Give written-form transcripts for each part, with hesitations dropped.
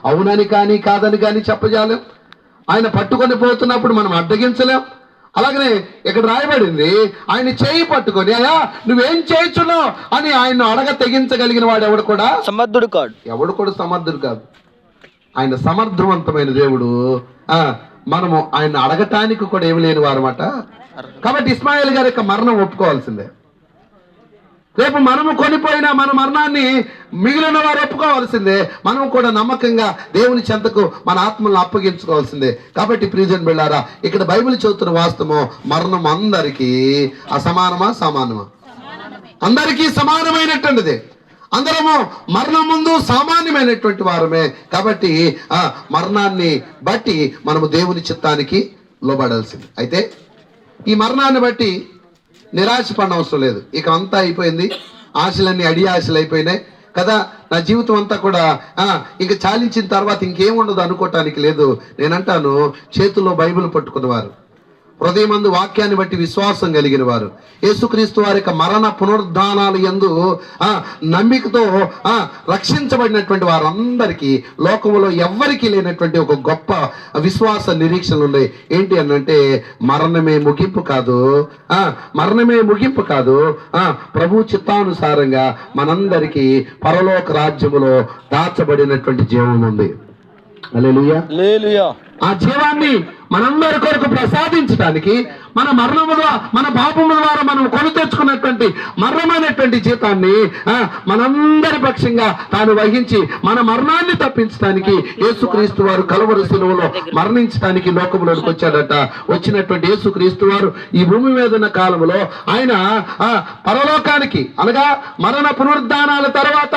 అవునని కానీ కాదని కానీ చెప్పజాలేం. ఆయన పట్టుకొని పోతున్నప్పుడు మనం అడ్డగించలేం. అలాగనే ఇక్కడ రాయబడింది, ఆయన చేయి పట్టుకొని అయ్యా నువ్వేం చేయుచున్నావు అని ఆయన అడగ తెగించగలిగిన వాడు ఎవడు కూడా సమర్థుడు కాదు. ఎవడు కూడా సమర్థుడు కాదు. ఆయన సమర్థవంతమైన దేవుడు. మనము ఆయన అడగటానికి కూడా ఏమి లేని వారమాట. కాబట్టి ఇస్మాయిల్ గారి యొక్క మరణం ఒప్పుకోవాల్సిందే. రేపు మనము కొనిపోయిన మన మరణాన్ని మిగిలిన వారు ఒప్పుకోవాల్సిందే. మనం కూడా నమ్మకంగా దేవుని చెంతకు మన ఆత్మలను అప్పగించుకోవాల్సిందే. కాబట్టి ప్రియజన్ బిళ్ళారా, ఇక్కడ బైబిల్ చదువుతున్న వాస్తవం, మరణం అందరికీ అసమానమా సమానమా? అందరికీ సమానమైనటువంటిది. అందరము మరణం ముందు సామాన్యమైనటువంటి వారమే. కాబట్టి మరణాన్ని బట్టి మనము దేవుని చిత్తానికి లోబడాల్సింది. అయితే ఈ మరణాన్ని బట్టి నిరాశ పడిన అవసరం లేదు. ఇక అంతా అయిపోయింది, ఆశలన్నీ అడి ఆశలు అయిపోయినాయి కదా, నా జీవితం అంతా కూడా ఇంక చాలించిన తర్వాత ఇంకేముండదు అనుకోవటానికి లేదు. నేనంటాను, చేతుల్లో బైబిల్ పట్టుకున్నవారు, హృదయమందు వాక్యాన్ని బట్టి విశ్వాసం కలిగిన వారు, యేసుక్రీస్తు వారి యొక్క మరణ పునరుద్ధానాలు యందు నమ్మికతో రక్షించబడినటువంటి వారందరికీ లోకంలో ఎవ్వరికీ లేనటువంటి ఒక గొప్ప విశ్వాస నిరీక్షణలు ఉన్నాయి. ఏంటి అనంటే, మరణమే ముగింపు కాదు, మరణమే ముగింపు కాదు. ప్రభు చిత్తానుసారంగా మనందరికీ పరలోక రాజ్యములో దాచబడినటువంటి జీవం ఉంది. హల్లెలూయా. ఆ జీవాన్ని మనందరి కొరకు ప్రసాదించడానికి మన మరణము ద్వారా, మన పాపముల ద్వారా మనం కొని తెచ్చుకున్నటువంటి మరణమైనటువంటి జీతాన్ని మనందరి పక్షంగా తాను వహించి మన మరణాన్ని తప్పించడానికి యేసుక్రీస్తు వారు కలువరి శిలువలో మరణించడానికి లోకంలోకి వచ్చాడట. వచ్చినటువంటి యేసుక్రీస్తు వారు ఈ భూమి మీద ఉన్న కాలంలో ఆయన పరలోకానికి అనగా మరణ పునరుద్ధానాల తర్వాత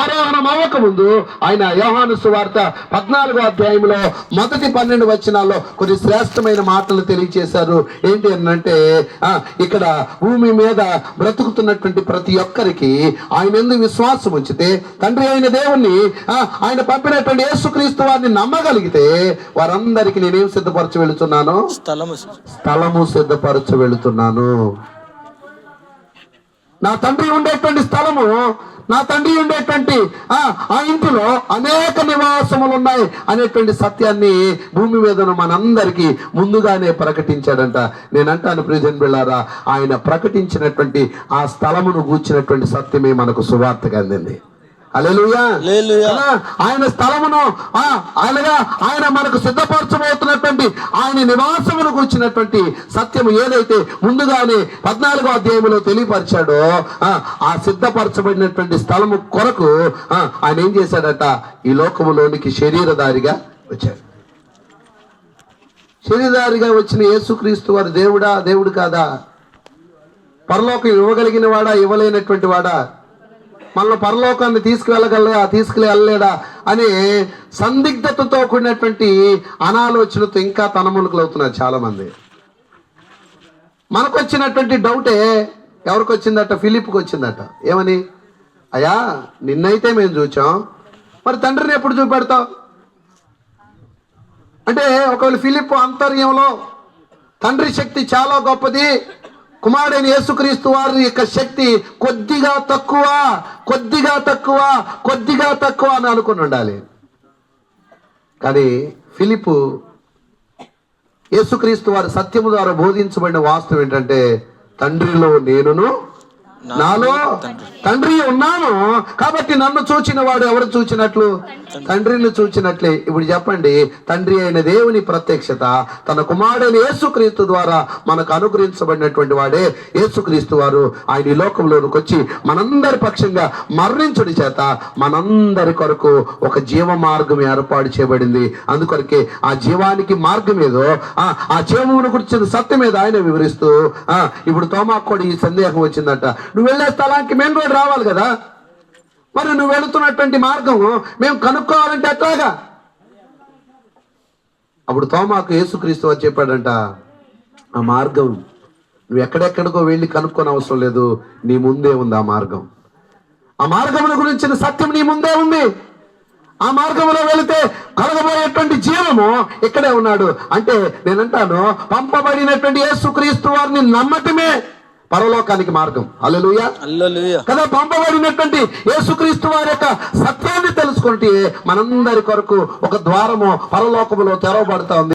ఆరోహణం అవ్వక ముందు ఆయన యోహాను సువార్త 14వ అధ్యాయంలో మొదటి 12 వచనాల్లో కొన్ని శ్రేష్టమైన మాటలు తెలియజేశారు. ఏంటి అనంటే, ఇక్కడ భూమి మీద బ్రతుకుతున్నటువంటి ప్రతి ఒక్కరికి ఆయన యందు విశ్వాసం ఉంచితే, తండ్రి అయిన దేవుణ్ణి ఆయన పంపినటువంటి యేసుక్రీస్తు వారిని నమ్మగలిగితే వారందరికీ నేనేం సిద్ధపరచ వెళుతున్నాను? స్థలము సిద్ధపరచ వెళుతున్నాను. నా తండ్రి ఉండేటువంటి స్థలము, నా తండ్రి ఉండేటువంటి ఆ ఇంటిలో అనేక నివాసములు ఉన్నాయి అనేటువంటి సత్యాన్ని భూమి మీద మనందరికీ ముందుగానే ప్రకటించాడంట. నేనంటాను ప్రియజన్ బిళ్ళారా, ఆయన ప్రకటించినటువంటి ఆ స్థలమును గూర్చినటువంటి సత్యమే మనకు సువార్తగా అందింది. హల్లెలూయా. ఆయన స్థలమును ఆయన మనకు సిద్ధపరచబోతున్నటువంటి ఆయన నివాసమును కూర్చున్నటువంటి సత్యము ఏదైతే ముందుగానే 14వ అధ్యాయంలో తెలియపరిచాడో, ఆ సిద్ధపరచబడినటువంటి స్థలము కొరకు ఆయన ఏం చేశాడట? ఈ లోకములోనికి శరీరధారిగా వచ్చాడు. శరీరధారిగా వచ్చిన యేసుక్రీస్తు వారు దేవుడా, దేవుడు కాదా? పరలోకం ఇవ్వగలిగిన వాడా, ఇవ్వలేనటువంటి వాడా? మనల్ని పరలోకాన్ని తీసుకువెళ్ళలేడా అనే సందిగ్ధతతో కూడినటువంటి అనాలోచనతో ఇంకా తనములుకులు అవుతున్నారు చాలా మంది. మనకు వచ్చినటువంటి డౌటే ఎవరికి వచ్చిందట? ఫిలిప్కి వచ్చిందట. ఏమని? అయ్యా నిన్నైతే మేము చూచాం, మరి తండ్రిని ఎప్పుడు చూపెడతావు అంటే, ఒకవేళ ఫిలిప్ అంతర్యంలో తండ్రి శక్తి చాలా గొప్పది, కుమారుడైన యేసుక్రీస్తు వారి యొక్క శక్తి కొద్దిగా తక్కువ అని అనుకుని ఉండాలి. కానీ ఫిలిప్పు యేసుక్రీస్తు వారి సత్యము ద్వారా బోధించబడిన వాస్తవం ఏంటంటే, తండ్రిలో నేనును నాలో తండ్రి ఉన్నాను, కాబట్టి నన్ను చూచిన వాడు ఎవరు చూచినట్లు? తండ్రిని చూచినట్లే. ఇప్పుడు చెప్పండి, తండ్రి అయిన దేవుని ప్రత్యక్షత తన కుమారుడైన యేసుక్రీస్తు ద్వారా మనకు అనుగ్రహించబడినటువంటి వాడే యేసుక్రీస్తు వారు. ఆయన ఈ లోకంలోనికి వచ్చి మనందరి పక్షంగా మరణించుడి చేత మనందరి కొరకు ఒక జీవ మార్గం ఏర్పాటు చేయబడింది. అందుకొరకే ఆ జీవానికి మార్గం ఏదో, ఆ జీవమును గురించిన సత్యం ఏదో ఆయన వివరిస్తూ, ఇప్పుడు తోమాకు కూడా ఈ సందేహం వచ్చిందట, నువ్వు వెళ్ళే స్థలానికి మెయిన్ రోడ్ రావాలి కదా, మరి నువ్వు వెళుతున్నటువంటి మార్గం మేము కనుక్కోవాలంటే ఎట్లాగా? అప్పుడు తోమాకు యేసుక్రీస్తు వారు చెప్పాడంట, ఆ మార్గం నువ్వు ఎక్కడెక్కడికో వెళ్ళి కనుక్కొని అవసరం లేదు, నీ ముందే ఉంది ఆ మార్గం. ఆ మార్గముల గురించిన సత్యం నీ ముందే ఉంది. ఆ మార్గంలో వెళితే కలగబోయేటువంటి జీవము ఇక్కడే ఉన్నాడు. అంటే నేనంటాను, పంపబడినటువంటి యేసుక్రీస్తు వారిని నమ్మటమే పరలోకానికి మార్గం. హల్లెలూయా. హల్లెలూయా. కదా, పంపబడినటువంటి యేసుక్రీస్తు వారి యొక్క సత్యాన్ని తెలుసుకుంటే మనందరి కొరకు ఒక ద్వారము పరలోకములో తెరవబడుతా ఉంది.